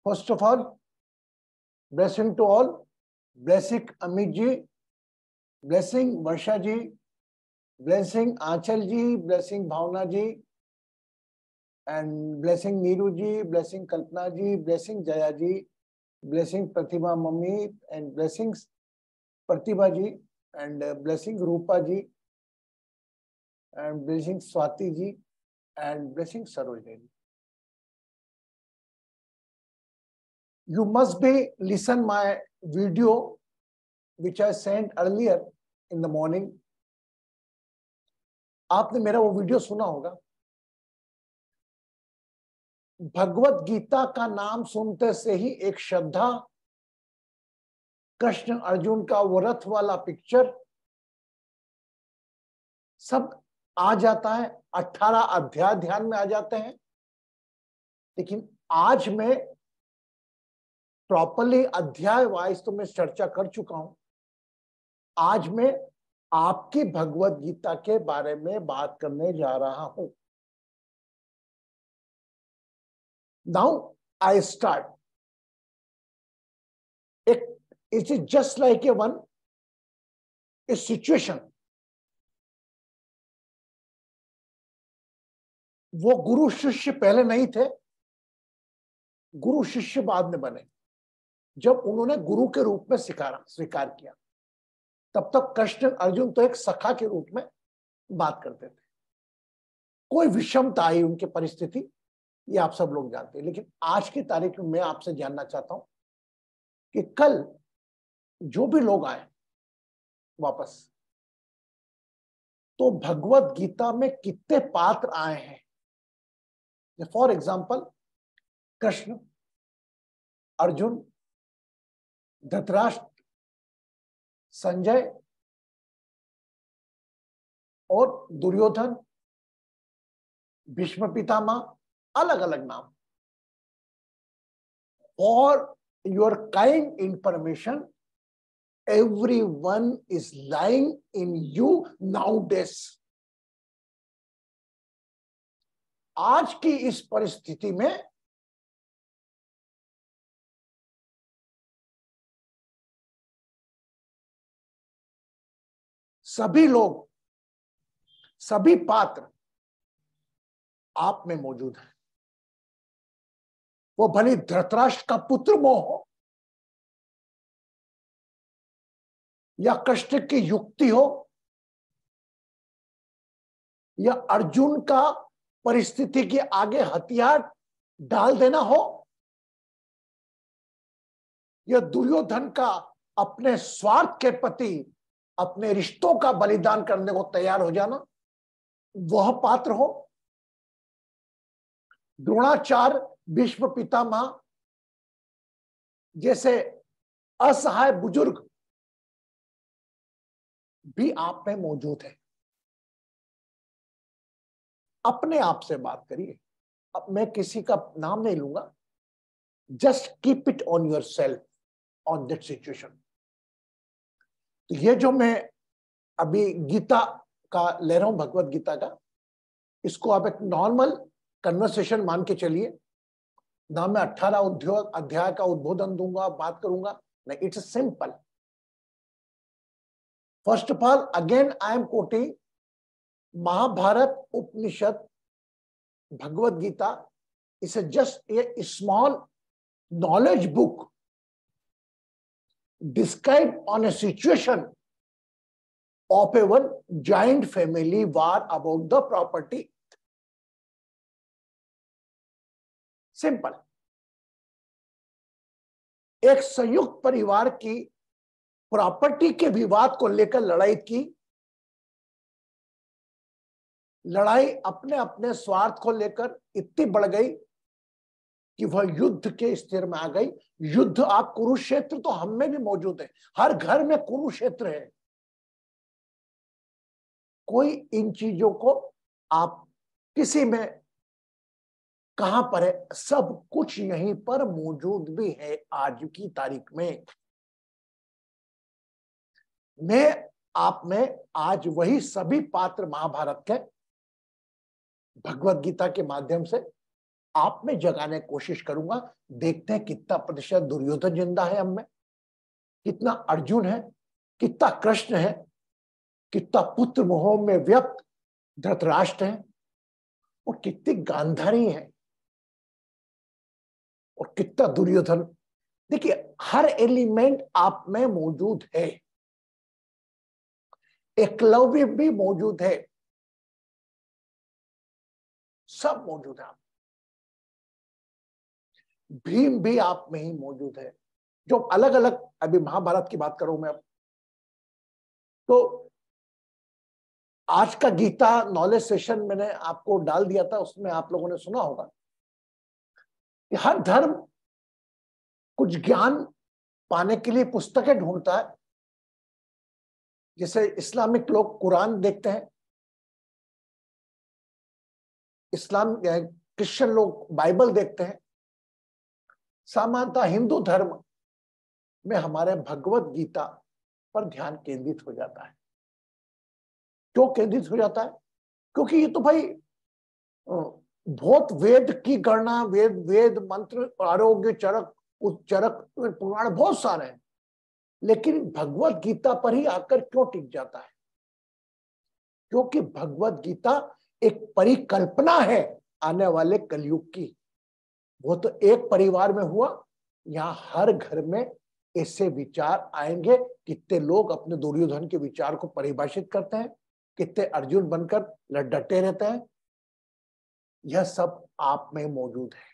First of all, blessing to all, blessing Amit ji, blessing Varsha ji, blessing Aanchal ji, blessing Bhavna ji, and blessing Neeru ji, blessing Kalpana ji, blessing Jaya ji, blessing Pratibha Mummy, and blessings Pratibha ji, and blessing Rupa ji, and blessing Swati ji, and blessing Sarojini ji. You must be listen my video which I sent earlier in the morning. आपने मेरा वो video सुना होगा. भगवत गीता का नाम सुनते से ही एक श्रद्धा, कृष्ण अर्जुन का वो रथ वाला पिक्चर सब आ जाता है. 18 अध्याय ध्यान में आ जाते हैं. लेकिन आज मैं प्रॉपरली अध्याय वाइज तो मैं चर्चा कर चुका हूं. आज मैं आपकी भगवत गीता के बारे में बात करने जा रहा हूं. Now I start. It is just like A one A situation. वो गुरु शिष्य पहले नहीं थे, गुरु शिष्य बाद में बने. जब उन्होंने गुरु के रूप में स्वीकार किया, तब तक कृष्ण अर्जुन तो एक सखा के रूप में बात करते थे. कोई विषमता आई उनकी परिस्थिति, ये आप सब लोग जानते हैं. लेकिन आज की तारीख में मैं आपसे जानना चाहता हूं कि कल जो भी लोग आए वापस, तो भगवत गीता में कितने पात्र आए हैं. फॉर एग्जाम्पल, कृष्ण, अर्जुन, धृतराष्ट्र, संजय और दुर्योधन, भीष्म पितामह, अलग अलग नाम. For your kind information, everyone is lying in you nowadays. आज की इस परिस्थिति में सभी लोग, सभी पात्र आप में मौजूद हैं. वो भले धृतराष्ट्र का पुत्र मोह हो, या कृष्ण की युक्ति हो, या अर्जुन का परिस्थिति के आगे हथियार डाल देना हो, या दुर्योधन का अपने स्वार्थ के प्रति अपने रिश्तों का बलिदान करने को तैयार हो जाना, वह पात्र हो, द्रोणाचार्य, भीष्म पितामह जैसे असहाय बुजुर्ग भी आप में मौजूद है. अपने आप से बात करिए. अब मैं किसी का नाम नहीं लूंगा. Just keep it on your self, on that situation. तो ये जो मैं अभी गीता का ले रहा हूं, भगवत गीता का, इसको आप एक नॉर्मल कन्वर्सेशन मान के चलिए. ना मैं 18 अध्याय का उद्बोधन दूंगा, बात करूंगा, नहीं. It's simple. First of all, again I am quoting Mahabharat Upanishad. Bhagavad Gita is just a small knowledge book described on a situation of a one giant family war about the property. Simple. एक संयुक्त परिवार की property के विवाद को लेकर लड़ाई की. लड़ाई अपने अपने स्वार्थ को लेकर इतनी बढ़ गई कि वह युद्ध के स्तर में आ गई. युद्ध, आप कुरुक्षेत्र तो हम में भी मौजूद है. हर घर में कुरुक्षेत्र है. कोई इन चीजों को आप किसी में कहां पर है, सब कुछ यहीं पर मौजूद भी है आज की तारीख में. मैं आप में आज वही सभी पात्र महाभारत के भगवत गीता के माध्यम से आप में जगाने की कोशिश करूंगा। देखते हैं कितना प्रतिशत दुर्योधन जिंदा है हम में, कितना अर्जुन है, कितना कृष्ण है, कितना पुत्र मोह में व्यक्त धृतराष्ट्र है, और कितनी गांधारी है, और कितना दुर्योधन। देखिए, हर एलिमेंट आप में मौजूद है। एकलव्य भी मौजूद है, सब मौजूद है। भीम भी आप में ही मौजूद है, जो अलग अलग, अभी महाभारत की बात करूं मैं अब, तो आज का गीता नॉलेज सेशन मैंने आपको डाल दिया था, उसमें आप लोगों ने सुना होगा कि हर धर्म कुछ ज्ञान पाने के लिए पुस्तकें ढूंढता है। जैसे इस्लामिक लोग कुरान देखते हैं, क्रिश्चियन लोग बाइबल देखते हैं। सामान्यतः हिंदू धर्म में हमारे भगवत गीता पर ध्यान केंद्रित हो जाता है। क्यों केंद्रित हो जाता है? क्योंकि ये तो भाई बहुत वेद की गणना, वेद मंत्र, आरोग्य चरक, उच्चरक, पुराण बहुत सारे हैं, लेकिन भगवत गीता पर ही आकर क्यों टिक जाता है? क्योंकि भगवत गीता एक परिकल्पना है आने वाले कलयुग की। वो तो एक परिवार में हुआ, यहाँ हर घर में ऐसे विचार आएंगे। कितने लोग अपने दुर्योधन के विचार को परिभाषित करते हैं, कितने अर्जुन बनकर डटे रहते हैं। यह सब आप में मौजूद है।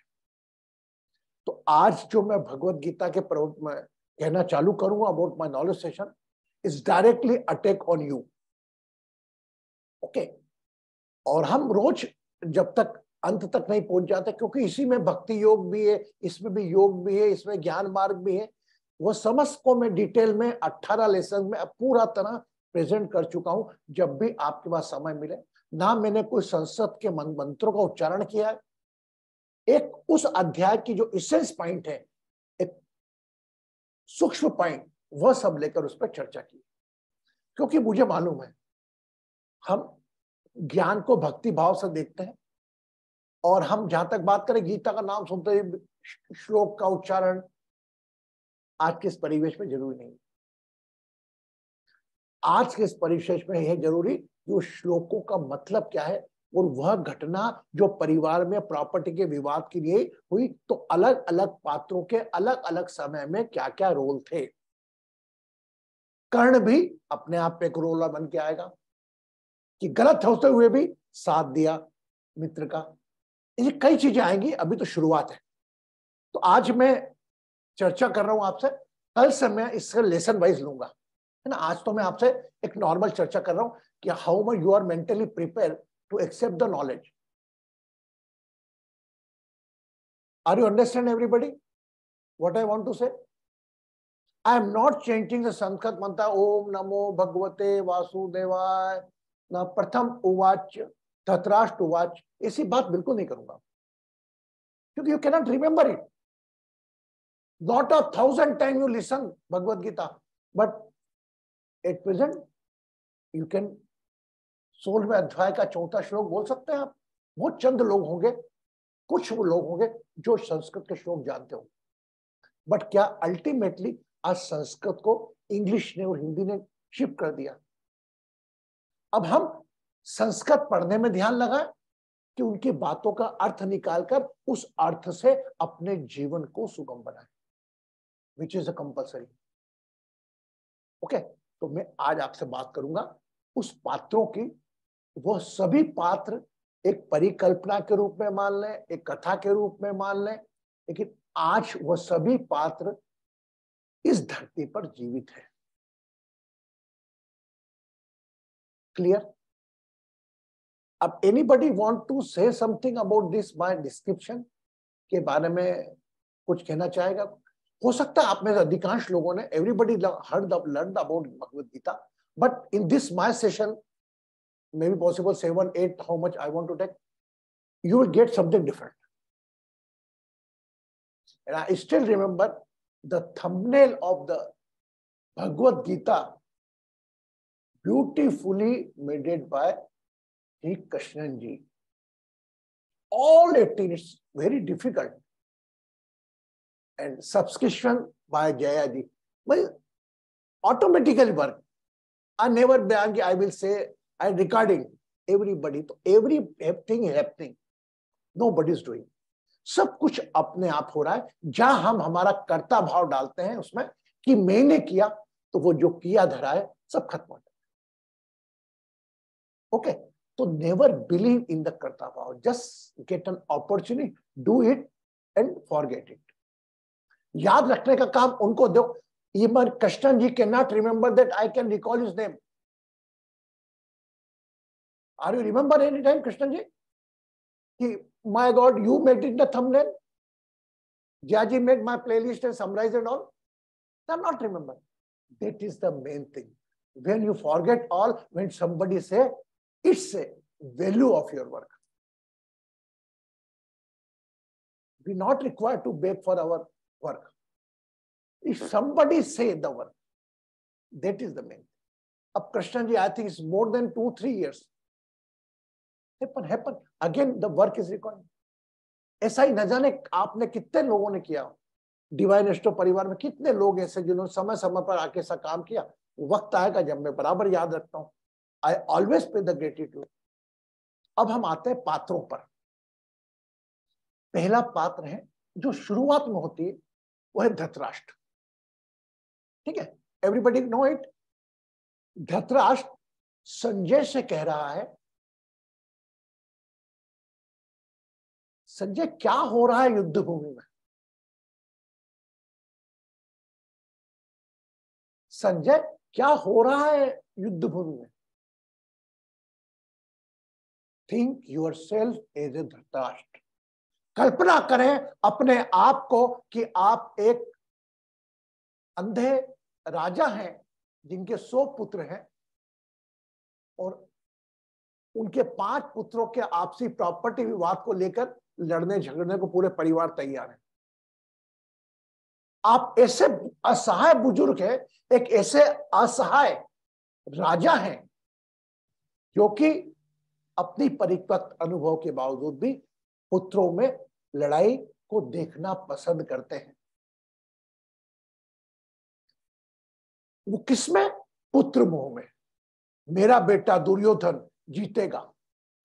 तो आज जो मैं भगवत गीता के प्रवचन में कहना चालू करूंगा about my knowledge session is directly attack on you. Okay, और हम रोज जब तक अंत तक नहीं पहुंच जाते, क्योंकि इसी में भक्ति योग भी है, इसमें भी योग भी है, इसमें ज्ञान मार्ग भी है, वो समस्त को मैं डिटेल में 18 लेसन में अब पूरा तरह प्रेजेंट कर चुका हूं। जब भी आपके पास समय मिले, ना मैंने कोई संस्कृत के मंत्रों का उच्चारण किया है, एक उस अध्याय की जो इसेंस पॉइंट है, एक सूक्ष्म पॉइंट, वह सब लेकर उस पर चर्चा की। क्योंकि मुझे मालूम है हम ज्ञान को भक्ति भाव से देखते हैं, और हम जहां तक बात करें गीता का नाम सुनते ही श्लोक का उच्चारण आज के इस परिवेश में जरूरी नहीं। आज के इस परिवेश में यह जरूरी जो श्लोकों का मतलब क्या है, और वह घटना जो परिवार में प्रॉपर्टी के विवाद के लिए हुई, तो अलग अलग पात्रों के अलग अलग समय में क्या क्या रोल थे। कर्ण भी अपने आप पे एक रोल बन के आएगा कि गलत होते हुए भी साथ दिया मित्र का। ये कई चीजें आएंगी, अभी तो शुरुआत है। तो आज मैं चर्चा कर रहा हूं आपसे, कल से मैं इससे लेसन वाइज लूंगा, है ना। आज तो मैं आपसे एक नॉर्मल चर्चा कर रहा हूं कि how much you are mentally prepare to accept the knowledge. Are you understand everybody what I want to say? I am not changing the Sanskrit mantra Om नमो भगवते वासुदेवाय ना प्रथम उवाच धृतराष्ट्र उवाच, ऐसी बात बिल्कुल नहीं करूंगा, क्योंकि you cannot remember it. Not 1,000 times you listen Bhagavad Gita, but at present you can 16वें अध्याय का 4था श्लोक बोल सकते हैं आप। बहुत चंद लोग होंगे, कुछ लोग होंगे जो संस्कृत के श्लोक जानते हो, बट क्या अल्टीमेटली आज संस्कृत को इंग्लिश ने और हिंदी ने शिफ्ट कर दिया। अब हम संस्कृत पढ़ने में ध्यान लगाएं कि उनकी बातों का अर्थ निकालकर उस अर्थ से अपने जीवन को सुगम बनाएं, which is a compulsory. Okay, तो मैं आज आपसे बात करूंगा उस पात्रों की। वह सभी पात्र एक परिकल्पना के रूप में मान लें, एक कथा के रूप में मान लें, लेकिन आज वह सभी पात्र इस धरती पर जीवित है। क्लियर? अब anybody want to say something about this my description के बारे में कुछ कहना चाहेगा? हो सकता है आप में से अधिकांश लोगों ने everybody learned about Bhagavad Gita, but in this my session may be possible 7, 8, how much I want to take, you will get something different. And I still remember the thumbnail of the Bhagavad Gita, beautifully made by Sri Krishnan ji. all 18, it's very difficult. And subscription by Jaya ji, well, automatically work. I never began, I will say, I recording everybody, तो everything happening, nobody is doing. सब कुछ अपने आप हो रहा है, जहां हम हमारा कर्ता भाव डालते हैं उसमें कि मैंने किया, तो वो जो किया धरा है सब खत्म हो जाता है. ओके, तो नेवर बिलीव इन द कर्ता भाव, just get an opportunity, do it and forget it. याद रखने का काम उनको दो. Even Krishnan ji cannot remember that, I can recall his name. Are you remember any time, Krishnan ji? My God, you made it the thumbnail. Jaji made my playlist and summarized and all. I'm not remember. That is the main thing. When you forget all, when somebody say, it's a value of your work. We not required to beg for our work. If somebody say the work, that is the main thing. Ab Krishnan ji, I think it's more than 2-3 years. Happen. Again, the work is recorded. ऐसा ही न जाने आपने कितने लोगों ने किया. Divine astro परिवार में कितने लोग ऐसे जिन्होंने समय समय पर आके ऐसा काम किया. वक्त आएगा जब मैं बराबर याद रखता हूँ. I always pay the gratitude. अब हम आते हैं पात्रों पर. पहला पात्र है जो शुरुआत में होती है, वो है धृतराष्ट्र. ठीक है, everybody know it. Dhritarashtra Sanjay से कह रहा है, संजय क्या हो रहा है युद्ध भूमि में. संजय क्या हो रहा है युद्ध भूमि में. Think yourself as a Dhritarashtra. कल्पना करें अपने आप को कि आप एक अंधे राजा हैं जिनके 100 पुत्र हैं और उनके 5 पुत्रों के आपसी प्रॉपर्टी विवाद को लेकर लड़ने झगड़ने को पूरे परिवार तैयार है. आप ऐसे असहाय बुजुर्ग हैं, एक ऐसे असहाय राजा हैं जो कि अपनी परिपक्व अनुभव के बावजूद भी पुत्रों में लड़ाई को देखना पसंद करते हैं. वो किसमें? पुत्र मोह में. मेरा बेटा दुर्योधन जीतेगा.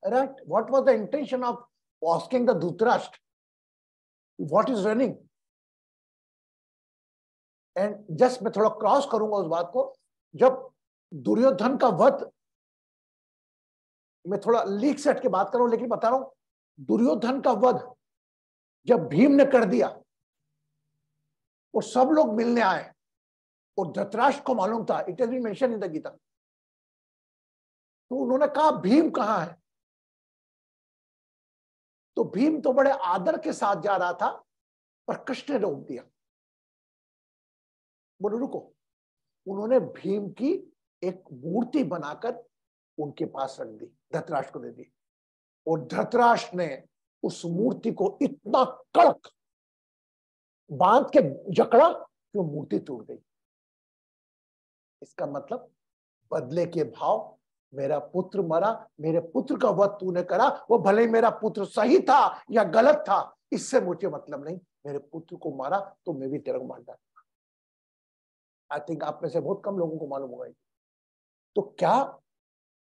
Right? What was the intention of asking the Dhritarashtra what is running? And just मैं थोड़ा क्रॉस करूंगा उस बात को. जब दुर्योधन का वध, मैं थोड़ा लीक सेट की बात कर रहा हूं लेकिन बता रहा हूं, दुर्योधन का वध जब भीम ने कर दिया और सब लोग मिलने आए और धृतराष्ट्र को मालूम था, it has been mention in the Gita, तो उन्होंने कहा भीम कहां है. तो भीम तो बड़े आदर के साथ जा रहा था, पर कृष्ण ने रोक दिया. बोलो रुको. उन्होंने भीम की एक मूर्ति बनाकर उनके पास रख दी, धृतराष्ट्र को दे दी. और धृतराष्ट्र ने उस मूर्ति को इतना कड़क बांध के जकड़ा कि वो मूर्ति टूट गई. इसका मतलब बदले के भाव. मेरा पुत्र मरा, मेरे पुत्र का वध तूने करा, वो भले ही मेरा पुत्र सही था या गलत था, इससे मुझे मतलब नहीं. मेरे पुत्र को मारा तो मैं भी तेरे को मार डालूंगा. आई थिंक आप में से बहुत कम लोगों को मालूम होगा. तो क्या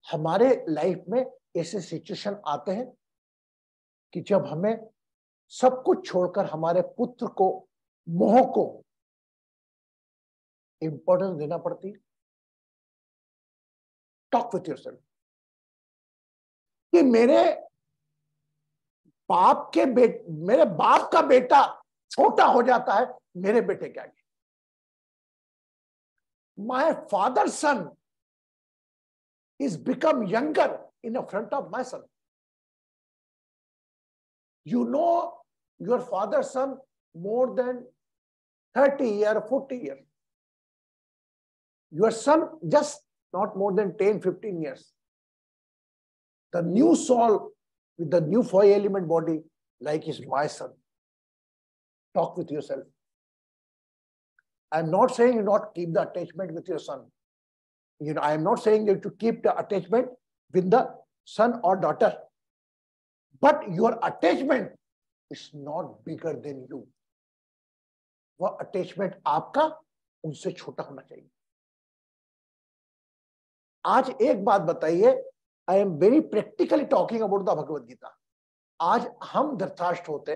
हमारे लाइफ में ऐसे सिचुएशन आते हैं कि जब हमें सब कुछ छोड़कर हमारे पुत्र को, मोह को इंपॉर्टेंस देना पड़ती है? टॉक विथ योरसेल्फ कि मेरे बाप का बेटा छोटा हो जाता है, मेरे बेटे क्या है. My father son is become younger in the front of my son. You know your father's son more than 30 years, 40 years. Your son just not more than 10, 15 years. The new soul with the new 5-element body, like is my son. Talk with yourself. I'm not saying you not keep the attachment with your son. I am not saying you to keep the attachment with the son or daughter. But your attachment is not bigger than you. वह attachment आपका उनसे छोटा होना चाहिए। आज एक बात बताइए, I am very practically talking about the Bhagavad Gita. आज हम धृतराष्ट्र होते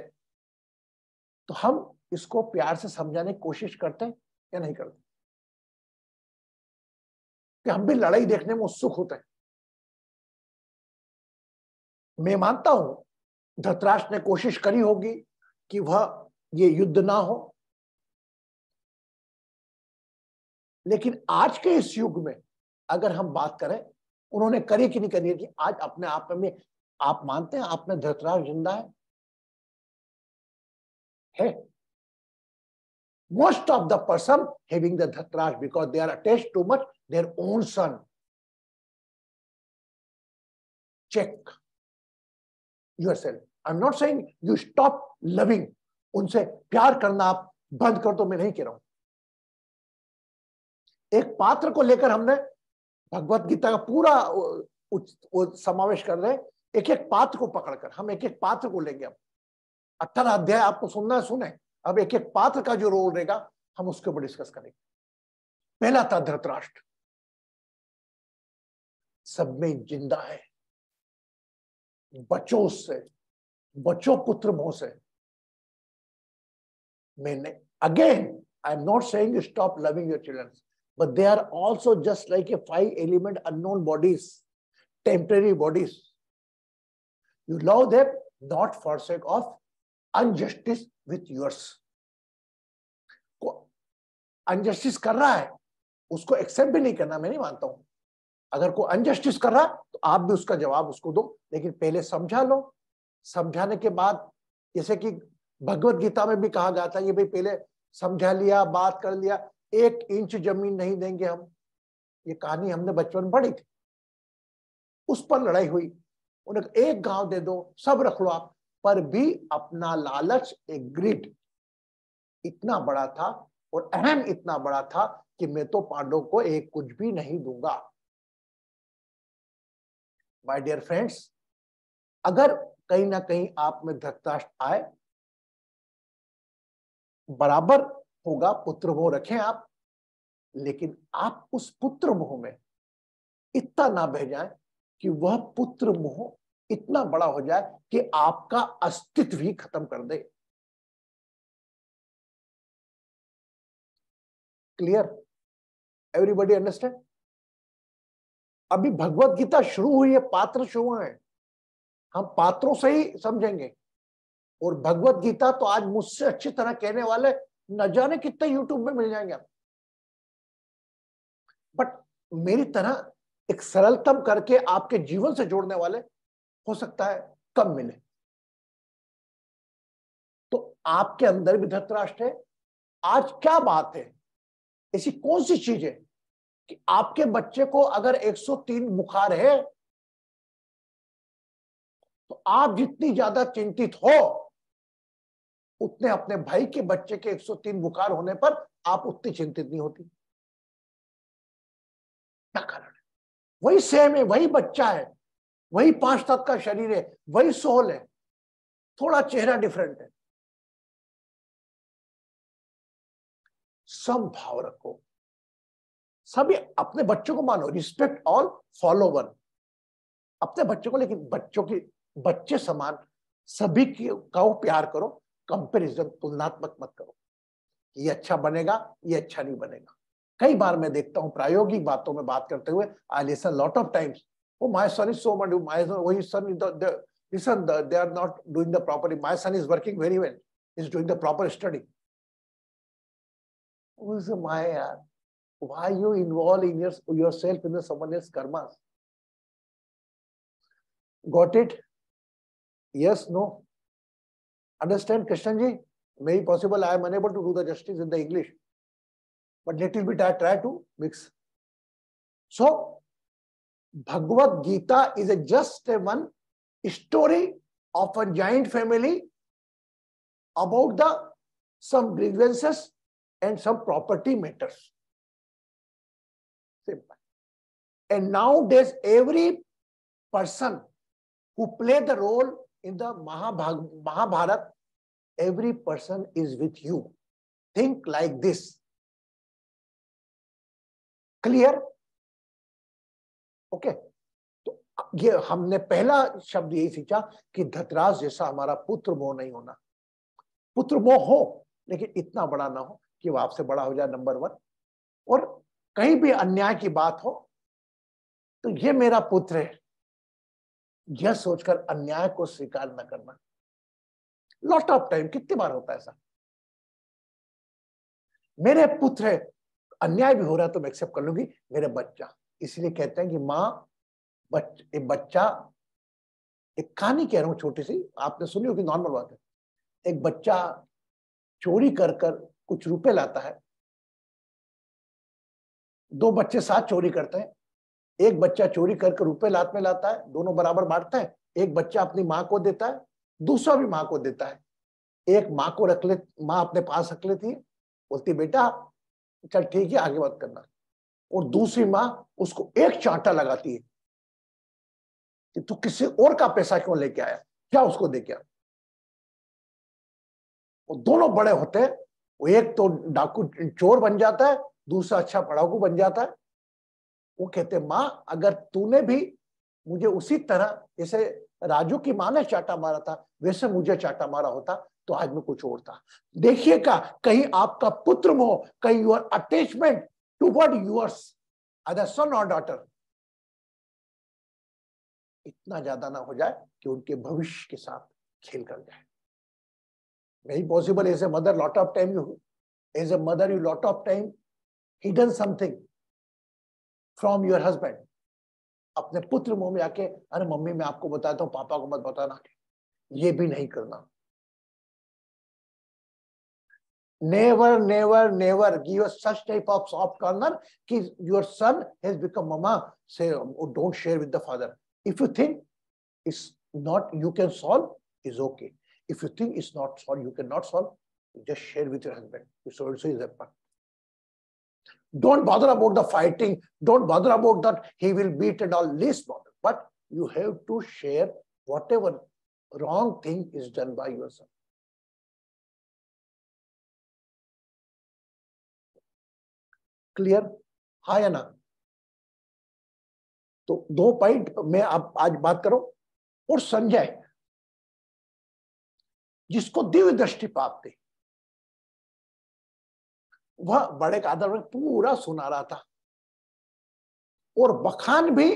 तो हम इसको प्यार से समझाने की कोशिश करते हैं या नहीं करते? कि हम भी लड़ाई देखने में उत्सुक होते हैं। मैं मानता हूं धृतराष्ट्र ने कोशिश करी होगी कि वह ये युद्ध ना हो, लेकिन आज के इस युग में अगर हम बात करें उन्होंने करी कि नहीं करी थी, आज अपने आप में आप मानते हैं आप में धृतराष्ट्र जिंदा है? Most of the person having the Dhritarashtra because they are attached too much their own son. Check yourself. I'm not saying you stop loving. उनसे प्यार करना आप बंद कर दो, मैं नहीं कह रहा हूं। एक पात्र को लेकर हमने भगवत गीता का पूरा समावेश कर रहे हैं। एक एक पात्र को पकड़कर हम एक एक पात्र को लेंगे। अब 18 अध्याय आपको सुनना है, सुने। अब एक एक पात्र का जो रोल रहेगा हम उसके ऊपर डिस्कस करेंगे। पहला था धृतराष्ट्र, सब में जिंदा है, बच्चों से, बच्चों पुत्र मोह से। मैंने again I am not saying stop loving your children, but they are also just like a 5 element unknown bodies, temporary bodies. You love them not for sake of unjustice with yours. को unjustice कर रहा है उसको accept भी नहीं करना, मैं नहीं मानता हूं। अगर कोई अनजस्टिस कर रहा तो आप भी उसका जवाब उसको दो, लेकिन पहले समझा लो। समझाने के बाद, जैसे कि भगवत गीता में भी कहा गया था, ये भाई पहले समझा लिया, बात कर लिया, 1 इंच जमीन नहीं देंगे हम। ये कहानी हमने बचपन में पढ़ी थी, उस पर लड़ाई हुई। उन्हें एक गांव दे दो, सब रख लो आप, पर भी अपना लालच, एक ग्रिड इतना बड़ा था और अहम इतना बड़ा था कि मैं तो पांडवों को एक कुछ भी नहीं दूंगा। माय डियर फ्रेंड्स, अगर कहीं ना कहीं आप में धृतराष्ट्र आए, बराबर होगा, पुत्र मोह रखें आप, लेकिन आप उस पुत्र मोह में इतना ना बह जाए कि वह पुत्र मोह इतना बड़ा हो जाए कि आपका अस्तित्व ही खत्म कर दे। क्लियर? Everybody understand? अभी भगवत गीता शुरू हुई है, पात्र शुरू हुए हैं, हम पात्रों से ही समझेंगे। और भगवत गीता तो आज मुझसे अच्छी तरह कहने वाले न जाने कितने यूट्यूब में मिल जाएंगे आप, बट मेरी तरह एक सरलतम करके आपके जीवन से जोड़ने वाले हो सकता है कम मिले। तो आपके अंदर भी धृतराष्ट्र है। आज क्या बात है, ऐसी कौन सी चीज है कि आपके बच्चे को अगर 103 बुखार है तो आप जितनी ज्यादा चिंतित हो उतने अपने भाई के बच्चे के 103 बुखार होने पर आप उतनी चिंतित नहीं होती। क्या कारण है? वही सेम है, वही बच्चा है, वही 5 तत्व का शरीर है, वही सोल है, थोड़ा चेहरा डिफरेंट है। सम भाव रखो, सभी अपने बच्चों को मानो, रिस्पेक्ट ऑल, फॉलो वन, अपने बच्चों को, लेकिन बच्चों की बच्चे समान सभी का प्यार करो। कंपैरिजन, तुलनात्मक मत करो, ये अच्छा बनेगा, ये अच्छा नहीं बनेगा। कई बार मैं देखता हूं प्रायोगिक बातों में बात करते हुए, I listen lot of times, oh my son is so much, my son is listen, they are not doing the properly, my son is working very well, is doing the proper study. Who's my yaar? Why you involve in yourself in someone else's karmas? Got it? Yes, no? Understand, Krishnan ji? Maybe possible I am unable to do the justice in the English, but little bit I try to mix. So, Bhagavad Gita is just a one story of a giant family about some grievances and some property matters. Simple. And nowadays, every person who play the role in the Mahabharata, every person is with you. Think like this. Clear? Okay. तो ये हमने पहला शब्द यही सीखा कि धतराज जैसा हमारा पुत्र मोह नहीं होना। पुत्र मोह हो लेकिन इतना बड़ा ना हो कि वो आपसे बड़ा हो जाए, नंबर 1। और कहीं भी अन्याय की बात हो तो ये मेरा पुत्र है, यह सोचकर अन्याय को स्वीकार न करना। लॉट ऑफ टाइम, कितनी बार होता है ऐसा, मेरे पुत्र है, अन्याय भी हो रहा है तो मैं एक्सेप्ट कर लूंगी, मेरे बच्चा। इसलिए कहते हैं कि माँ बच्चा, एक कहानी कह रहा हूं छोटी सी, आपने सुनी होगी, नॉर्मल बात है। एक बच्चा चोरी कर कर कुछ रुपए लाता है, 2 बच्चे साथ चोरी करते हैं। एक बच्चा चोरी करके रुपए लात में लाता है, दोनों बराबर बांटते हैं। एक बच्चा अपनी माँ को देता है, दूसरा भी माँ को देता है। एक माँ को माँ अपने पास रख लेती है, बोलती बेटा चल ठीक है आगे बात करना। और दूसरी माँ उसको एक चांटा लगाती है कि तू किसी और का पैसा क्यों लेके आया, क्या उसको दे क्या। वो दोनों बड़े होते हैं, वो एक तो डाकू चोर बन जाता है, दूसरा अच्छा पढ़ाकू बन जाता है। वो कहते माँ अगर तूने भी मुझे उसी तरह जैसे राजू की माँ ने चाटा मारा था वैसे मुझे चाटा मारा होता तो आज मैं कुछ और था। देखिएगा कहीं आपका पुत्र मोह, कहीं your attachment toward yours other son और डॉटर इतना ज्यादा ना हो जाए कि उनके भविष्य के साथ खेल कर जाए। नहीं possible. As a mother lot of time you as a mother you lot of time hidden something from your husband. अपने पुत्र मुंह में आके अरे मम्मी मैं आपको बताता हूँ, पापा को मत बताना, ये भी नहीं करना। Never never never give such type of soft corner कि your son has become mama, say oh, don't share with the father. If you think it's not you can solve, is okay. If you think it's not solved, you cannot solve, just share with your husband. It's also is a part. Don't bother about the fighting, don't bother about that he will beat and all, least bother. But you have to share whatever wrong thing is done by your son. Clear? हाँ या ना? तो 2 point मैं आप आज बात करूं। और संजय जिसको दिव्य दृष्टि प्राप्त थी, वह बड़े का आदर में पूरा सुना रहा था और बखान भी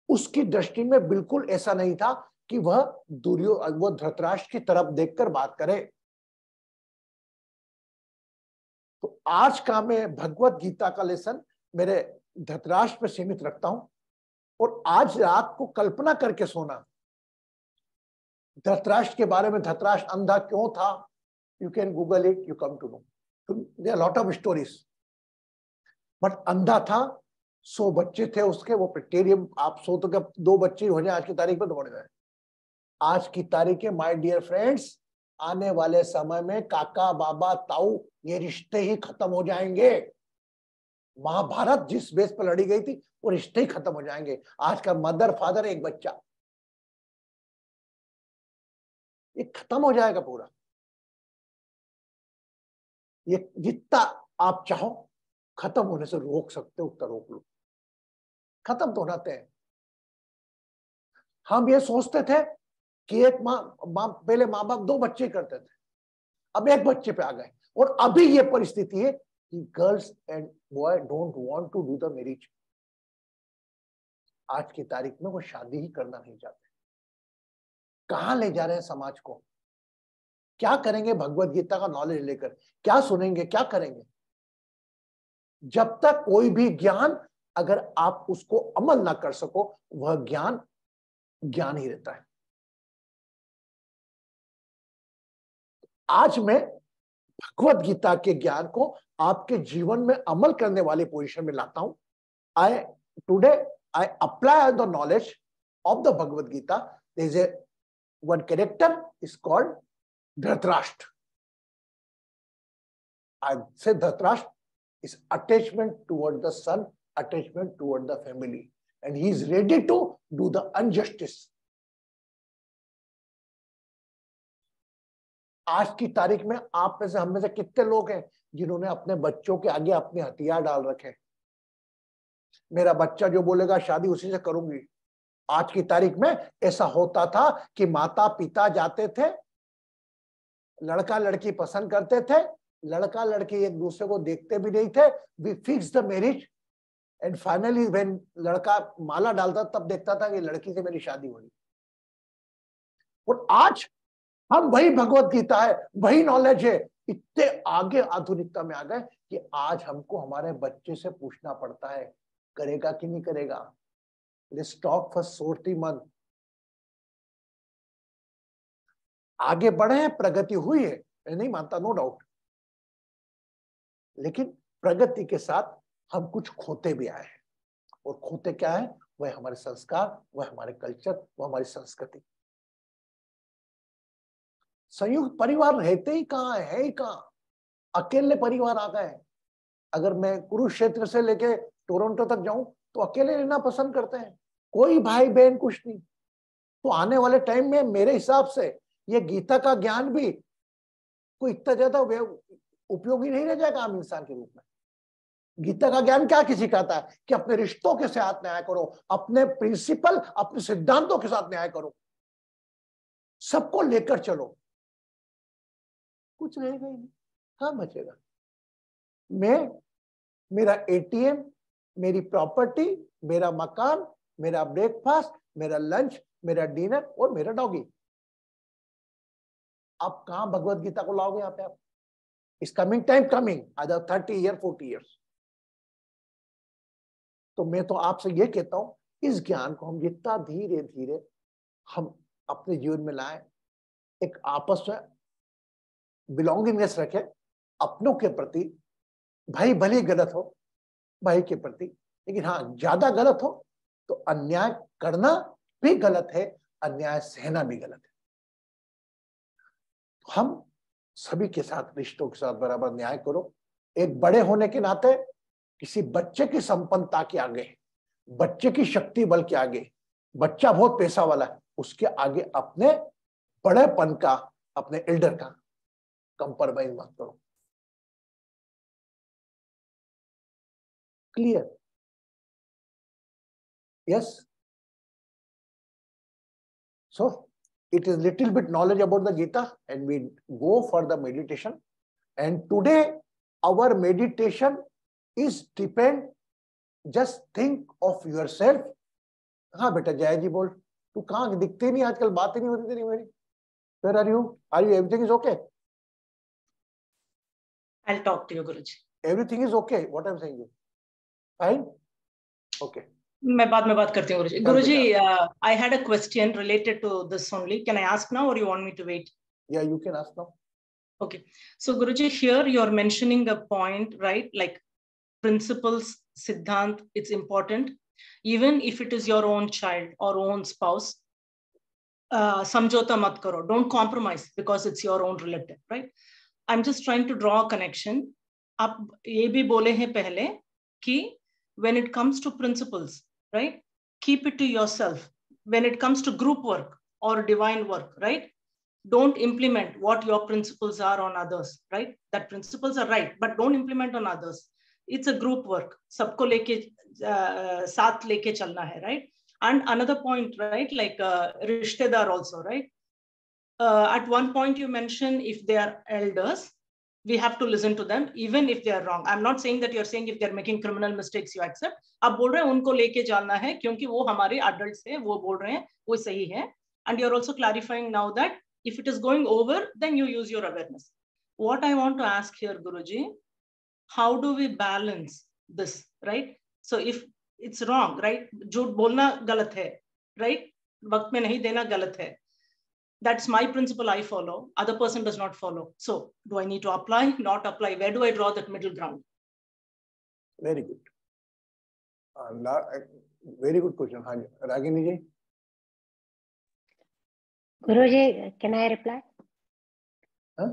उसकी दृष्टि में बिल्कुल ऐसा नहीं था कि वह वो धृतराष्ट्र की तरफ देखकर बात करे। तो आज का मैं भगवत गीता का लेसन मेरे धृतराष्ट्र पे सीमित रखता हूं। और आज रात को कल्पना करके सोना धृतराष्ट्र के बारे में, धृतराष्ट्र अंधा क्यों था, you can Google it, you come to know. There are lot of stories. But अंधा था, 100 बच्चे थे उसके, वो पेटेरियम, आप सो तो क्या 2 बच्चे हो जाए आज की तारीख में तो बढ़ जाए। आज की तारीख में माय डियर फ्रेंड्स, आने वाले समय में काका बाबा ताऊ ये रिश्ते ही खत्म हो जाएंगे। महाभारत जिस बेस पर लड़ी गई थी वो रिश्ते ही खत्म हो जाएंगे। आज का मदर फादर एक बच्चा, ये खत्म हो जाएगा पूरा। ये जितना आप चाहो खत्म होने से रोक सकते हो उतना रोक लो, खत्म तो होते हैं। हम ये सोचते थे कि एक पहले माँ बाप 2 बच्चे करते थे, अब 1 बच्चे पे आ गए। और अभी ये परिस्थिति है कि girls and boy don't want to do the marriage. आज की तारीख में वो शादी ही करना नहीं चाहते। कहां ले जा रहे हैं समाज को? क्या करेंगे भगवत गीता का नॉलेज लेकर? क्या सुनेंगे, क्या करेंगे? जब तक कोई भी ज्ञान अगर आप उसको अमल ना कर सको, वह ज्ञान ज्ञान ही रहता है। आज मैं भगवत गीता के ज्ञान को आपके जीवन में अमल करने वाली पोजीशन में लाता हूं। Today I apply the knowledge of the Bhagavad Gita. There is one character is called Dhritarashtra. I say Dhritarashtra is attachment toward the son, attachment toward the family, and he is ready to do the injustice. आज की तारीख में आप में से, हम में से कितने लोग हैं जिन्होंने अपने बच्चों के आगे अपने हथियार डाल रखे? मेरा बच्चा जो बोलेगा शादी उसी से करूंगी। आज की तारीख में ऐसा होता था कि माता पिता जाते थे, लड़का लड़की पसंद करते थे, लड़का लड़की एक दूसरे को देखते भी नहीं थे, we fix the marriage and finally when लड़का माला डालता तब देखता था कि लड़की से मेरी शादी हो रही। और आज हम वही भगवत गीता है, वही नॉलेज है, इतने आगे आधुनिकता में आ गए कि आज हमको हमारे बच्चे से पूछना पड़ता है करेगा कि नहीं करेगा। Let's talk for 40 month. आगे बढ़े हैं, प्रगति हुई है, मैं नहीं मानता, नो डाउट, लेकिन प्रगति के साथ हम कुछ खोते भी आए हैं। और खोते क्या है? वह हमारे संस्कार, वह हमारे कल्चर, वह हमारी संस्कृति। संयुक्त परिवार रहते ही कहाँ है ही कहाँ, अकेले परिवार आ गए। अगर मैं कुरुक्षेत्र से लेके टोरंटो तक जाऊं तो अकेले रहना पसंद करते हैं, कोई भाई बहन कुछ नहीं। तो आने वाले टाइम में मेरे हिसाब से ये गीता का ज्ञान भी कोई इतना ज्यादा उपयोगी नहीं रह जाएगा आम इंसान के रूप में। गीता का ज्ञान क्या सिखाता है कि अपने रिश्तों के साथ न्याय करो, अपने प्रिंसिपल, अपने सिद्धांतों के साथ न्याय करो, सबको लेकर चलो, कुछ रहेगा ही नहीं, कहां बचेगा। मैं, मेरा एटीएम, मेरी प्रॉपर्टी, मेरा मकान, मेरा ब्रेकफास्ट, मेरा लंच, मेरा डिनर और मेरा डॉगी। आप कहां भगवत गीता को लाओगे यहाँ पे? आप इस कमिंग टाइम, कमिंग आदर 30 ईयर 40 ईयर्स। तो मैं तो आपसे ये कहता हूं, इस ज्ञान को हम जितना धीरे धीरे हम अपने जीवन में लाएं, एक आपस में बिलोंगिंगनेस रखें अपनों के प्रति। भाई भले गलत हो भाई के प्रति, लेकिन हाँ ज्यादा गलत हो तो अन्याय करना भी गलत है, अन्याय सहना भी गलत है। हम सभी के साथ, रिश्तों के साथ बराबर न्याय करो। एक बड़े होने के नाते किसी बच्चे की संपन्नता के आगे, बच्चे की शक्ति बल के आगे, बच्चा बहुत पैसा वाला है, उसके आगे अपने बड़ेपन का, अपने एल्डर का कंप्रोमाइज मत करो। Clear? Yes. So it is little bit knowledge about the Gita, and we go for the meditation. And today our meditation is depend, just think of yourself. हाँ बेटा जय जी बोल, तू कहाँ दिखते नहीं आजकल, बात ही नहीं होती तेरी मेरी। Where are you? Are you, everything is okay? I'll talk to you, Guruji. Everything is okay. What I'm saying is fine. Okay. मैं बाद में बात करती हूँ गुरुजी। गुरुजी, I had a question related to this only. Can I ask now or you want me to wait? Yeah, you can ask now. Okay. So Guruji, here you're mentioning a point, right? Like principles, siddhant, it's important. Even if it is your own child or own spouse, samjhota mat karo. Don't compromise because it's your own relative, right? I'm just trying to draw a connection. आप ये भी बोले हैं पहले कि when it comes to principles, right, keep it to yourself. When it comes to group work or divine work, right, don't implement what your principles are on others, right? That principles are right, but don't implement on others. It's a group work. सबको लेके साथ लेके चलना है, right? And another point, right, like rishtedar also, right? At one point you mentioned if they are elders, we have to listen to them even if they are wrong. I'm not saying that you're saying if they're making criminal mistakes you accept. आप बोल रहे हैं उनको लेके चलना है क्योंकि वो हमारे adults हैं, वो बोल रहे हैं वो सही है. And you're also clarifying now that if it is going over, then you use your awareness. What I want to ask here, Guruji, how do we balance this, right? So if it's wrong, right? झूठ बोलना गलत है, right? वक्त में नहीं देना गलत है. That's my principle I follow. Other person does not follow. So do I need to apply, not apply? Where do I draw that middle ground? Very good. Very good question. Ragini ji. Guruji, can I reply? Huh?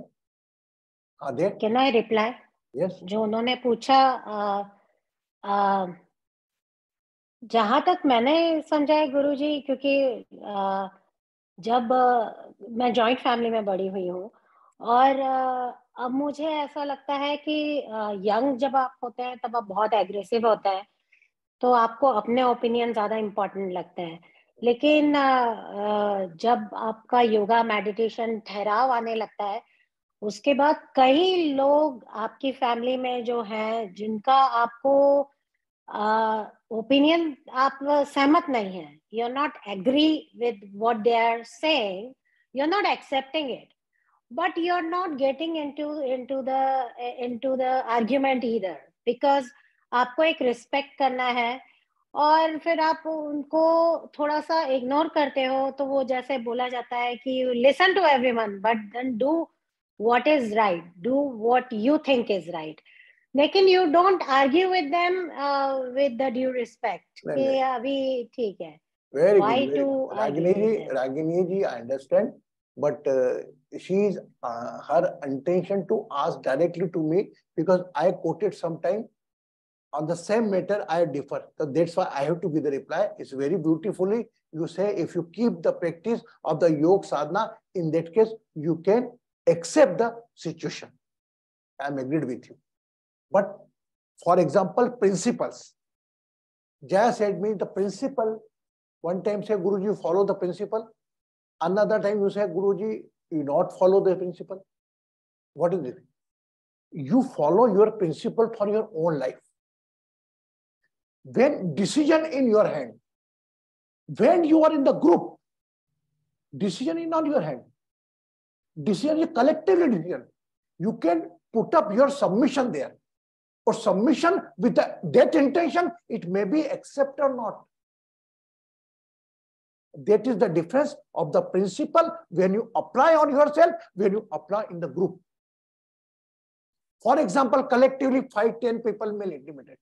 Can I reply? Yes. जो उन्होंने पूछा, जहां तक मैंने समझा है गुरुजी, क्योंकि जब मैं जॉइंट फैमिली में बड़ी हुई हूँ और अब मुझे ऐसा लगता है कि यंग जब आप होते हैं तब आप बहुत एग्रेसिव होते हैं, तो आपको अपने ओपिनियन ज्यादा इम्पोर्टेंट लगते हैं। लेकिन जब आपका योगा मेडिटेशन ठहराव आने लगता है, उसके बाद कई लोग आपकी फैमिली में जो हैं जिनका आपको ओपिनियन आप सहमत नहीं है, you are not agree with what they are saying, you are not accepting it, but you're not getting into the argument either, because आपको एक रिस्पेक्ट करना है। और फिर आप उनको थोड़ा सा इग्नोर करते हो, तो वो जैसे बोला जाता है कि listen to everyone but then do what is right, do what you think is right, लेकिन you don't argue with them with the due respect कि अभी ठीक है। Very Why good, very to good. argue with them? Ragini ji, I understand, but she's her intention to ask directly to me, because I quoted sometime on the same matter. I differ, so that's why I have to give the reply. It's very beautifully you say, if you keep the practice of the yoga sadhana, in that case you can accept the situation. I am agreed with you. But for example, principles. Jaya said me the principle. One time say, Guruji, follow the principle. Another time you say, Guruji, you not follow the principle. What is it? You follow your principle for your own life. When decision in your hand, when you are in the group, decision is not your hand. Decision is collectively decision. You can put up your submission there. Or submission with that intention, it may be accepted or not. That is the difference of the principle when you apply on yourself, when you apply in the group. For example, collectively 5-10 people may implement.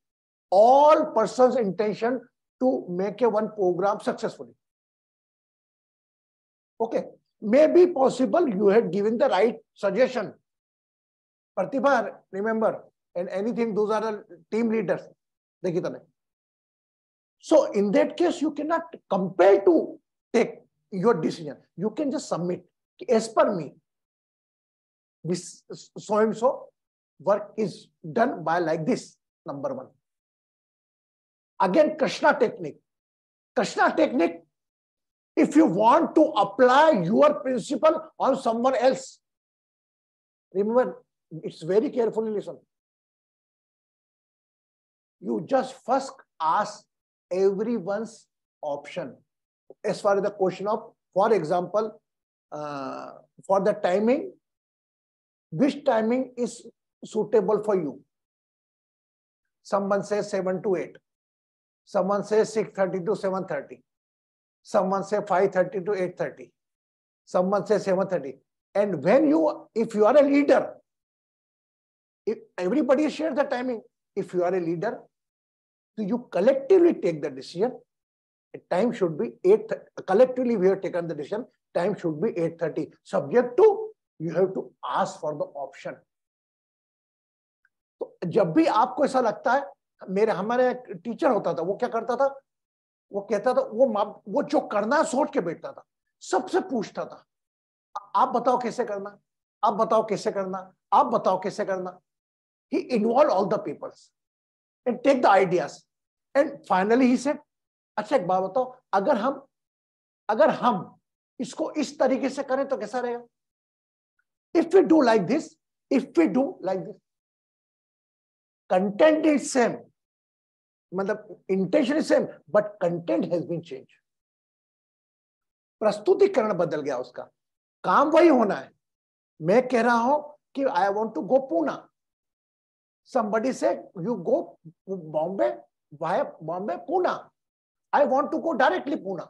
All persons' intention to make a one program successfully. Okay, may be possible you had given the right suggestion. Pratibha, remember, and anything, those are the team leaders. So in that case, you cannot compel to take your decision. You can just submit. As per me, this so and so work is done by like this. Number one. Again, Krishna technique. Krishna technique, if you want to apply your principle on someone else, remember, it's very carefully listen. You just first ask everyone's option. As far as the question of, for example, for the timing, which timing is suitable for you? Someone says 7 to 8. Someone says 6:30 to 7:30. Someone says 5:30 to 8:30. Someone says 7:30. And when you, if you are a leader, if everybody shares the timing, if you are a leader, so you collectively take the decision. Time should be 8. Collectively, we have taken the decision. Time should be 8:30. Subject to, you have to ask for the option. तो जब भी आपको ऐसा लगता है, हमारे teacher होता था, वो क्या करता था, वो कहता था, वो जो करना है सोच के बैठता था, सबसे पूछता था, आप बताओ कैसे करना, आप बताओ कैसे करना, आप बताओ कैसे करना. He involved all the peoples and take the ideas. And finally he said, अच्छा एक बात बताओ, अगर हम इसको इस तरीके से करें तो कैसा रहेगा? If we do like this, content is same, मतलब intention is same, but content has been changed. प्रस्तुतिकरण बदल गया उसका, काम वही होना है. मैं कह रहा हूं कि I want to go Pune. Somebody said, you go Bombay, via Bombay, Pune. I want to go directly Pune.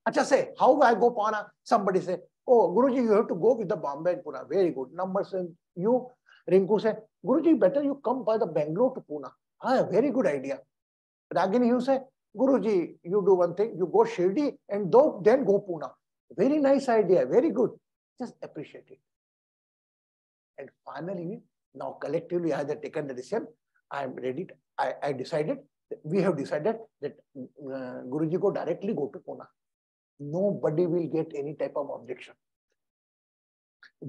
Acha, say, how I go Pune? Somebody say, oh, Guruji, you have to go with the Bombay and Pune. Very good. Number seven, you, Rinku say, Guruji, better you come by the Bangalore to Pune. Ah, very good idea. Ragini, you say, Guruji, you do one thing, you go Shirdi and then go Pune. Very nice idea, very good. Just appreciate it. And finally, now collectively I have taken the decision. I am ready. I decided, we have decided that Guruji go directly go to Pune. Nobody will get any type of objection.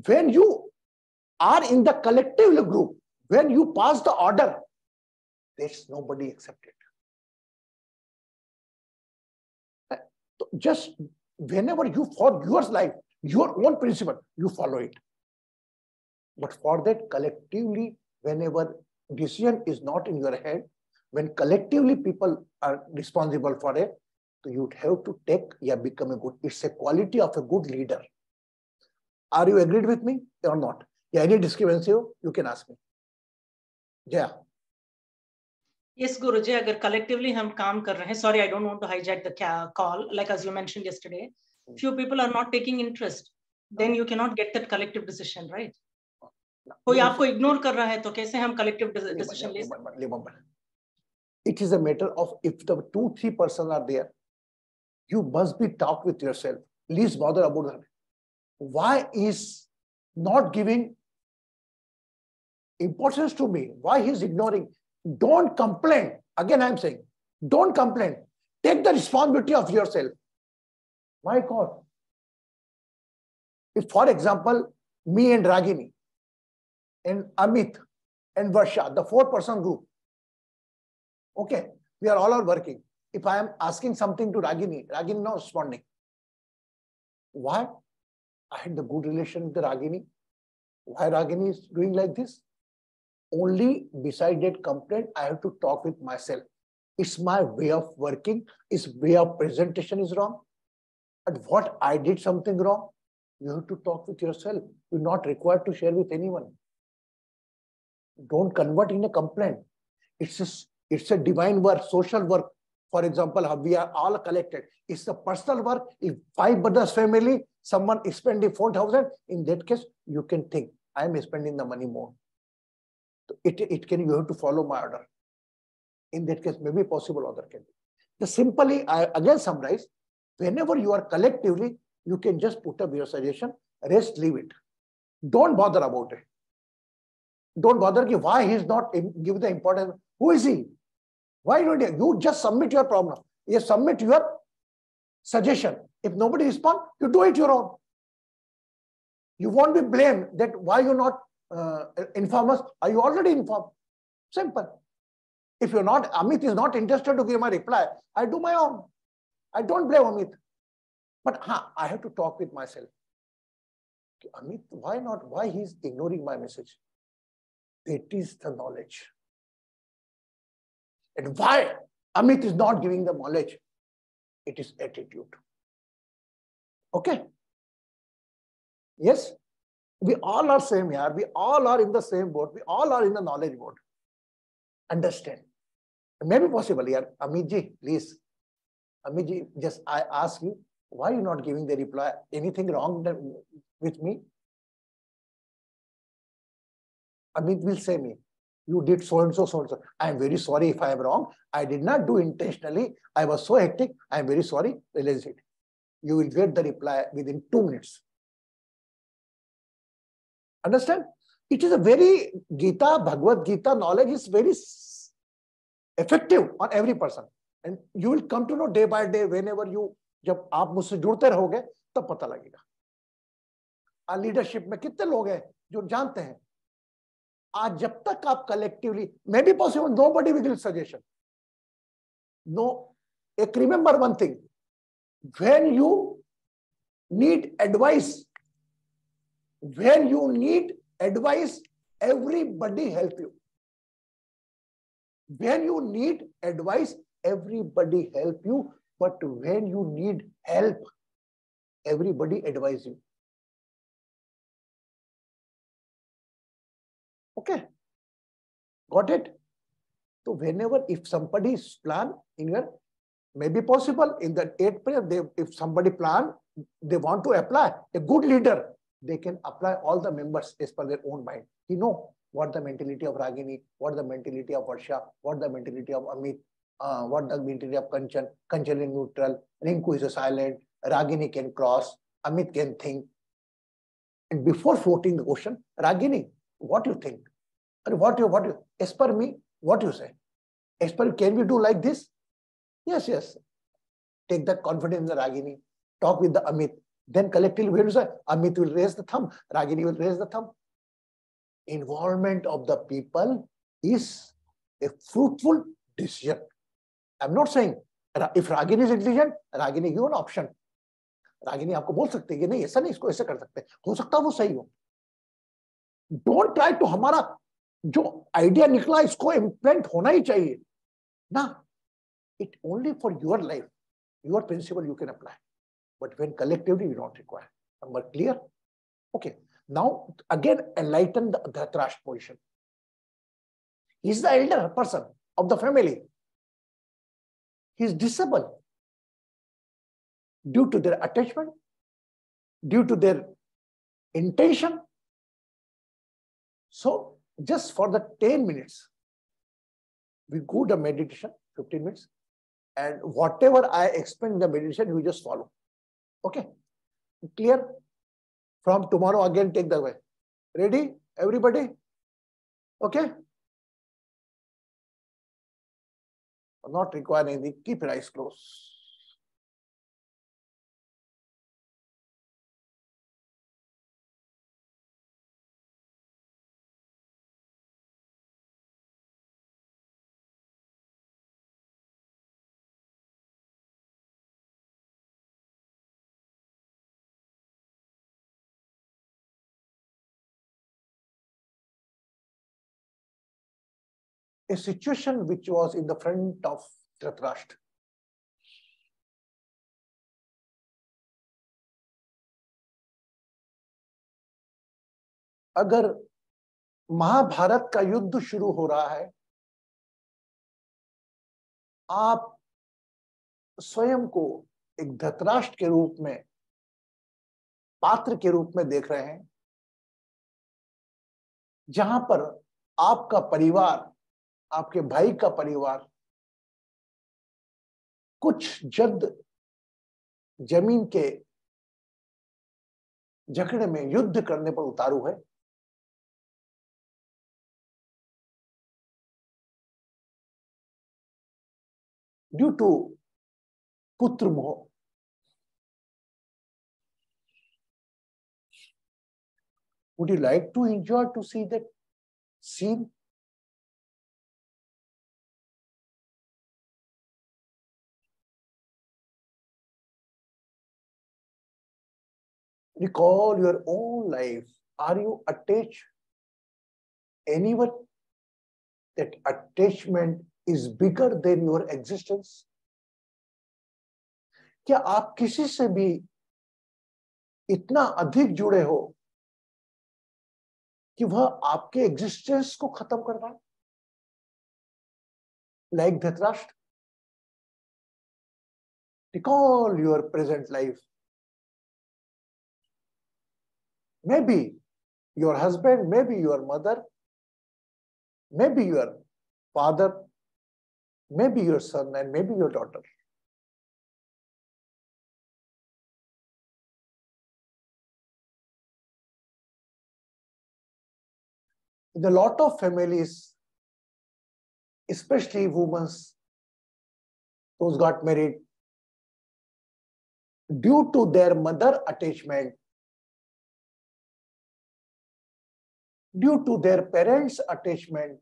When you are in the collective group, when you pass the order, there's nobody accepted. Just whenever you, for your life, your own principle, you follow it. But for that, collectively, whenever decision is not in your head, when collectively people are responsible for it, so you'd have to take, become a good, it's a quality of a good leader. Are you agreed with me or not? Any discrepancy, you can ask me. Yeah. Yes, Guruji, agar collectively hum kaam kar rahe hain, sorry, I don't want to hijack the call, like as you mentioned yesterday, few people are not taking interest, then you cannot get that collective decision, right? कोई आपको ignore कर रहा है तो कैसे हम collective decision ले सकते? It is a matter of, if the 2-3 persons are there, you must be talk with yourself. Least bother about that. Why is not giving importance to me? Why he's ignoring? Don't complain. Again, I'm saying, don't complain. Take the responsibility of yourself. My God. If, for example, me and Ragini and Amit and Varsha, the 4-person group, okay, we are all working. If I am asking something to Ragini, Ragini not responding. Why? I had the good relation with Ragini. Why Ragini is doing like this? Only beside that complaint, I have to talk with myself. It's my way of working. Its way of presentation is wrong. But what I did something wrong, you have to talk with yourself. You're not required to share with anyone. Don't convert in a complaint. It's a divine work, social work. For example, we are all collected. It's the personal work. If 5 brothers family, someone is spending 4,000, in that case, you can think, I am spending the money more. It can, you have to follow my order. In that case, maybe possible other can be. The simply, I again summarize, whenever you are collectively, you can just put up your suggestion, rest, leave it. Don't bother about it. Don't bother why he's not give the importance. Who is he? Why don't you just submit your problem? You submit your suggestion. If nobody responds, you do it your own. You won't be blamed that why you're not inform us. Are you already informed? Simple. If you're not, Amit is not interested to give my reply, I do my own. I don't blame Amit. But I have to talk with myself. Amit, why not? Why he's ignoring my message? It is the knowledge. And why Amit is not giving the knowledge? It is attitude. Okay? Yes? We all are same here. We all are in the same boat. We all are in the knowledge boat. Understand. Maybe possible here. Amit ji, please. Amit ji, just I ask you, why you not giving the reply? Anything wrong with me? Amit will say me, you did so and so, so and so. I am very sorry if I am wrong. I did not do intentionally. I was so hectic. I am very sorry. Realize it. You will get the reply within 2 minutes. Understand? It is a very Gita, Bhagavad Gita knowledge is very effective on every person. And you will come to know day by day whenever you, जब आप मुझसे जुड़ते रहोगे तब पता लगेगा. Leadership में कितने लोग हैं जो जानते हैं. आज जब तक आप collectively, maybe possible, nobody will give suggestion. No, remember one thing. When you need advice, everybody help you. When you need advice, everybody help you. But when you need help, everybody advise you. Okay. Got it? So whenever, if somebody's plan in your, maybe possible in the 8th prayer, if somebody plan, they want to apply, a good leader, they can apply all the members as per their own mind. You know what the mentality of Ragini, what the mentality of Varsha, what the mentality of Amit, what the mentality of Kanchan. Kanchan is neutral, Rinku is a silent, Ragini can cross, Amit can think. And before floating the question, Ragini, what you think? And what you, as per me, what you say? As per, can we do like this? Yes, yes. Take that confidence in the Ragini, talk with the Amit. Then collectively, when you say, Amit will raise the thumb, Ragini will raise the thumb. involvement of the people is a fruitful decision. I'm not saying if Ragini is intelligent, Ragini give an option. Ragini आपको बोल सकते हैं कि नहीं ऐसा नहीं, इसको ऐसे कर सकते हैं, हो सकता है वो सही हो. Don't try to हमारा जो आइडिया निकला इसको इम्प्लेंट होना ही चाहिए ना. It only for your life, your principle you can apply, but when collectively you don't require. Number clear? Okay. Now again enlighten the Dhritarashtra position. He is the elder person of the family. He is disabled due to their attachment, due to their intention. So just for the 10 minutes, we go the meditation, 15 minutes, and whatever I explain in the meditation, you just follow. Okay? Clear? From tomorrow again take the way. Ready? Everybody? Okay? Not require anything. Keep your eyes closed. A situation which was in the front of Dhritarashtra. अगर महाभारत का युद्ध शुरू हो रहा है, आप स्वयं को एक धृतराष्ट्र के रूप में, पात्र के रूप में देख रहे हैं, जहां पर आपका परिवार, आपके भाई का परिवार कुछ जद जमीन के झगड़े में युद्ध करने पर उतारू है. ड्यू टू पुत्र मोह. Would you like to enjoy to see that scene? Recall your own life. Are you attached? Anyone? That attachment is bigger than your existence? क्या आप किसी से भी इतना अधिक जुड़े हो कि वह आपके एग्जिस्टेंस को खत्म कर रहा है? Like Dhritarashtra. Recall your present life. Maybe your husband, maybe your mother, maybe your father, maybe your son, and maybe your daughter. In a lot of families, especially women, those got married, due to their mother attachment, due to their parents' attachment,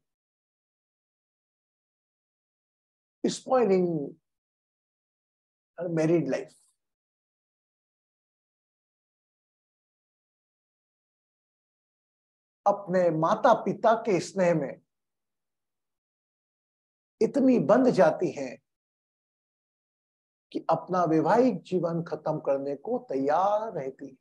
spoiling her married life. अपने माता पिता के स्नेह में इतनी बंध जाती हैं कि अपना वैवाहिक जीवन खत्म करने को तैयार रहती है.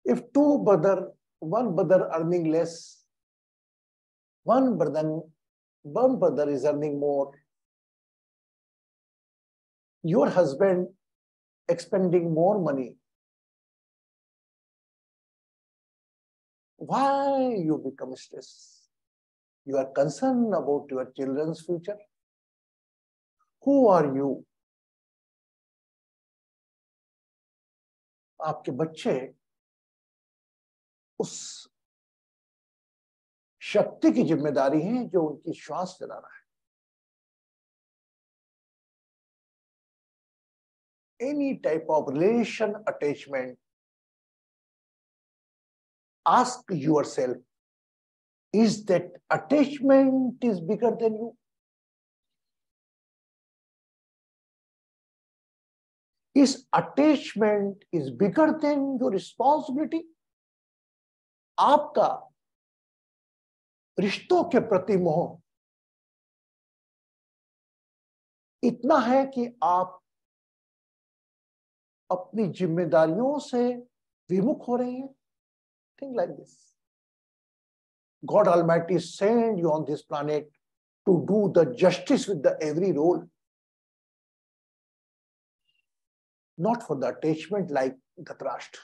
If one brother earning less, one brother is earning more, your husband expending more money, why you become stressed? You are concerned about your children's future. Who are you? आपके बच्चे उस शक्ति की जिम्मेदारी है जो उनकी श्वास चलाना है। Any type of relation attachment, ask yourself, is that attachment is bigger than you? Is attachment is bigger than your responsibility? आपका रिश्तों के प्रति मोह इतना है कि आप अपनी जिम्मेदारियों से विमुख हो रहे हैं। Think like this. God Almighty sent you on this planet to do the justice with the every role, not for the attachment like Dhritarashtra.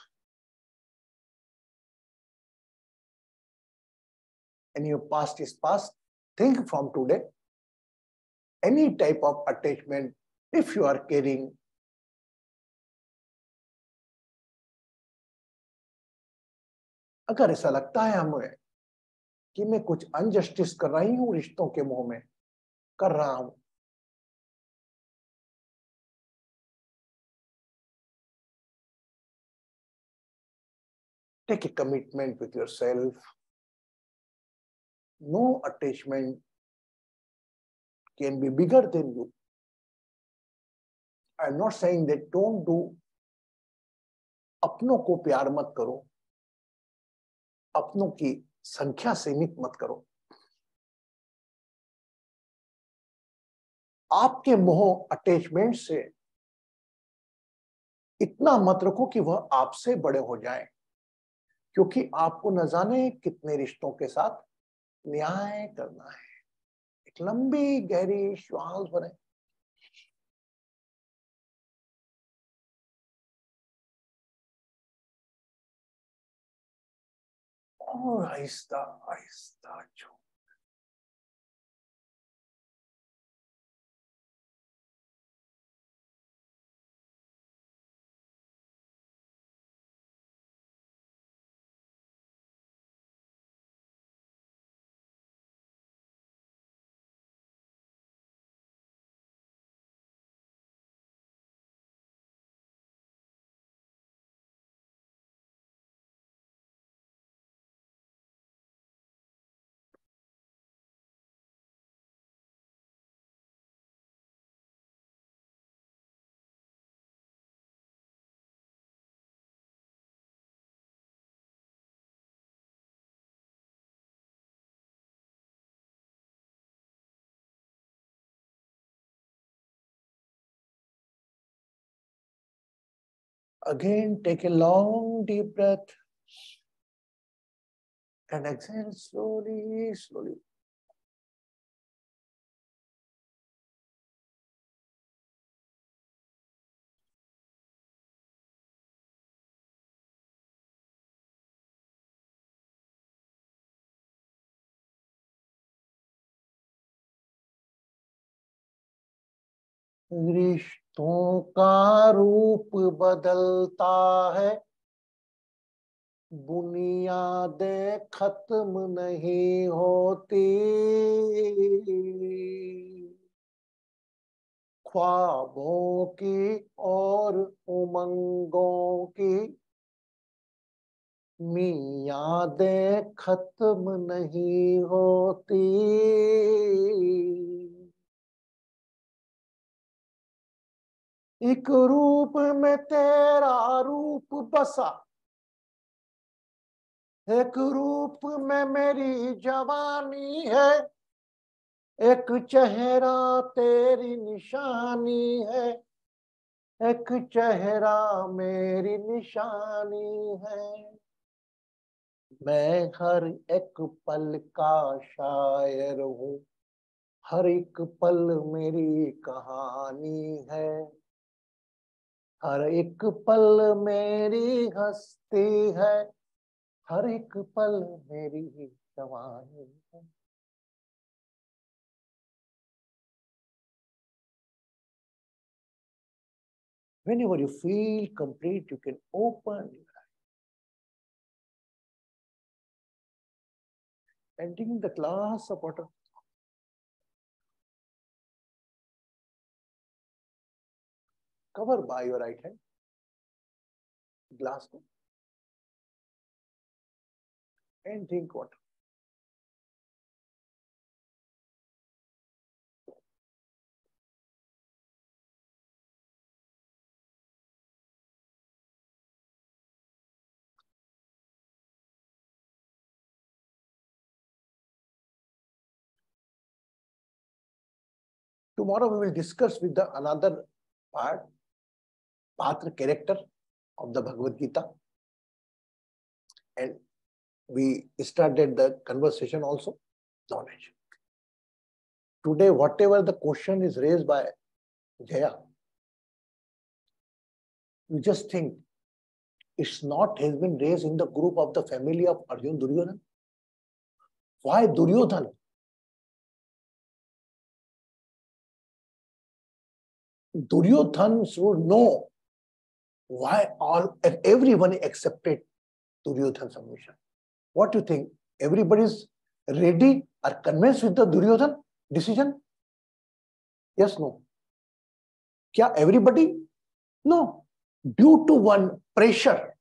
And your past is past. Think from today. Any type of attachment, if you are carrying, अगर ऐसा लगता है हमें कि मैं कुछ injustice कर रही हूं, रिश्तों के मोह में कर रहा हूं, take a commitment with yourself. No attachment can be bigger than you. I'm not saying that don't do. अपनों को प्यार मत करो, अपनों की संख्या सीमित मत करो। आपके मोह अटैचमेंट से इतना मत रखो कि वह आपसे बड़े हो जाएं, क्योंकि आपको न जाने कितने रिश्तों के साथ न्याय करना है। एक लंबी गहरी श्वास भरें और आहिस्ता आहिस्ता छोड़। Again, take a long deep breath and exhale slowly, slowly. रिश्तों का रूप बदलता है, बुनियादें खत्म नहीं होती, ख्वाबों की और उमंगों की मियादें खत्म नहीं होती। एक रूप में तेरा रूप बसा, एक रूप में मेरी जवानी है, एक चेहरा तेरी निशानी है, एक चेहरा मेरी निशानी है। मैं हर एक पल का शायर हूँ, हर एक पल मेरी कहानी है, हर एक पल मेरी हस्ती है, हर एक पल मेरी जवानी है। Whenever you feel complete, you can open your eyes. and taking the glass of water. Cover by your right hand. Glass को. And drink water. Tomorrow we will discuss with the another part, Patra character of the Bhagavad Gita. And we started the conversation also, knowledge. Today, whatever the question is raised by Jaya, you just think it's not has been raised in the group of the family of Arjun Duryodhan. Why Duryodhan? Duryodhan should know why all and everyone accepted Duryodhan's submission. What do you think? Everybody is ready or convinced with the Duryodhan decision? Yes, no. Kya everybody? No. Due to one pressure.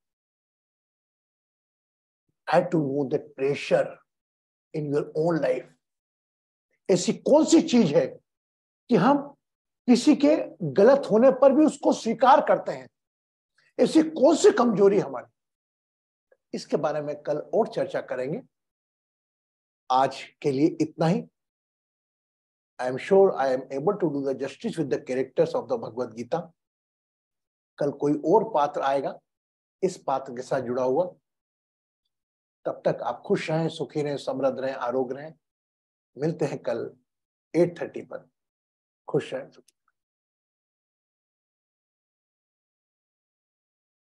I had to know that pressure in your own life. ऐसी कौन सी चीज है कि हम किसी के गलत होने पर भी उसको स्वीकार करते हैं? ऐसी कौन सी कमजोरी हमारी? इसके बारे में कल और चर्चा करेंगे. आज के लिए इतना ही. I am sure I am able to do the justice with the characters of the Bhagavad Gita. कल कोई और पात्र आएगा इस पात्र के साथ जुड़ा हुआ. तब तक आप खुश रहें, सुखी रहें, समृद्ध रहें, आरोग्य रहें. मिलते हैं कल 8:30 पर. खुश रहें.